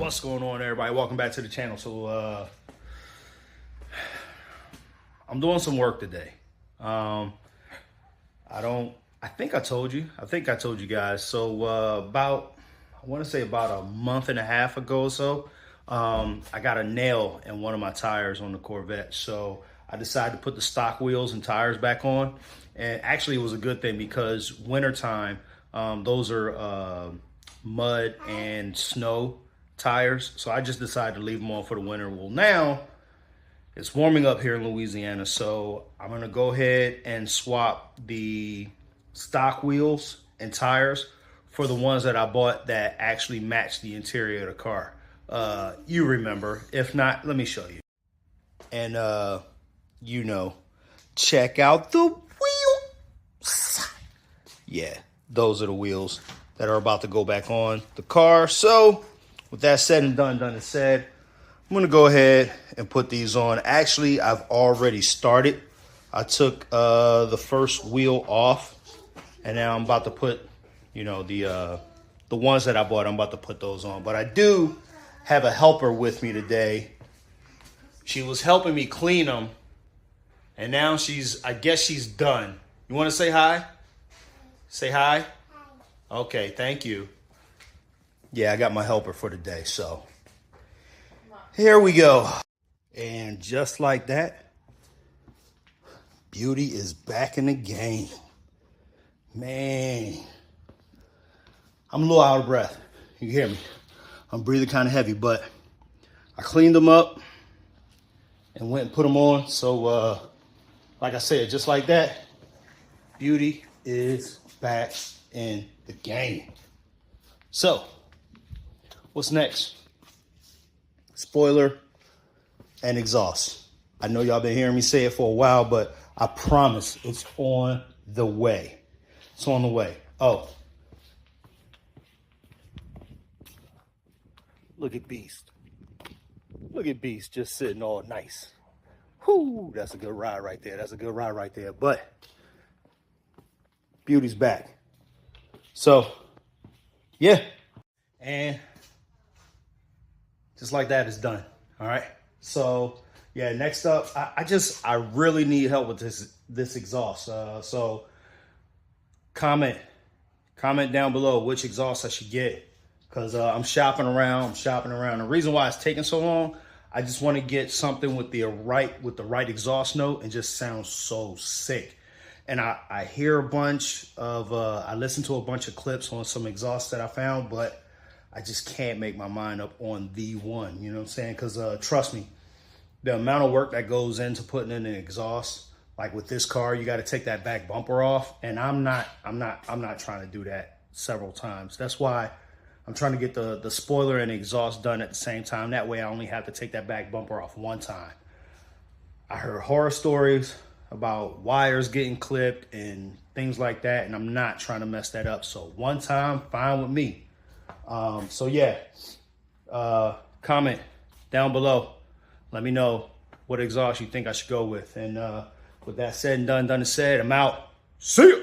What's going on, everybody? Welcome back to the channel. So I'm doing some work today. I think I told you guys. So I want to say about a month and a half ago or so, I got a nail in one of my tires on the Corvette. So I decided to put the stock wheels and tires back on. And actually it was a good thing because wintertime, those are mud and snow tires. So I just decided to leave them on for the winter. Well, now it's warming up here in Louisiana. So I'm going to go ahead and swap the stock wheels and tires for the ones that I bought that actually match the interior of the car. You remember. If not, let me show you. And, check out the wheels. Yeah, those are the wheels that are about to go back on the car. So with that said and done and said, I'm going to go ahead and put these on. Actually, I've already started. I took the first wheel off, and now I'm about to put, the ones that I bought, I'm about to put those on. But I do have a helper with me today. She was helping me clean them, and now I guess she's done. You want to say hi? Say hi. Hi. Okay, thank you. Yeah, I got my helper for today, so here we go. And just like that, Beauty is back in the game. Man, I'm a little out of breath. You hear me? I'm breathing kind of heavy, but I cleaned them up and went and put them on. So, like I said, just like that, Beauty is back in the game. So, what's next? Spoiler and exhaust. I know y'all been hearing me say it for a while, but I promise it's on the way. It's on the way. Oh, look at Beast. Look at Beast just sitting all nice. Whoo, that's a good ride right there. That's a good ride right there. But Beauty's back. So, yeah. And just like that, it's done. All right. So, yeah, next up, I really need help with this exhaust. So comment down below which exhaust I should get, because I'm shopping around. The reason why it's taking so long, I just want to get something with the right exhaust note and just sounds so sick. And I hear a bunch of I listen to a bunch of clips on some exhausts that I found, but I just can't make my mind up on the one. You know what I'm saying? Because trust me, the amount of work that goes into putting in an exhaust, like with this car, you got to take that back bumper off, and I'm not trying to do that several times. That's why I'm trying to get the spoiler and exhaust done at the same time. That way I only have to take that back bumper off one time. I heard horror stories about wires getting clipped and things like that, and I'm not trying to mess that up. So one time, fine with me. So yeah, comment down below. Let me know what exhaust you think I should go with. And with that said and done and said, I'm out. See ya.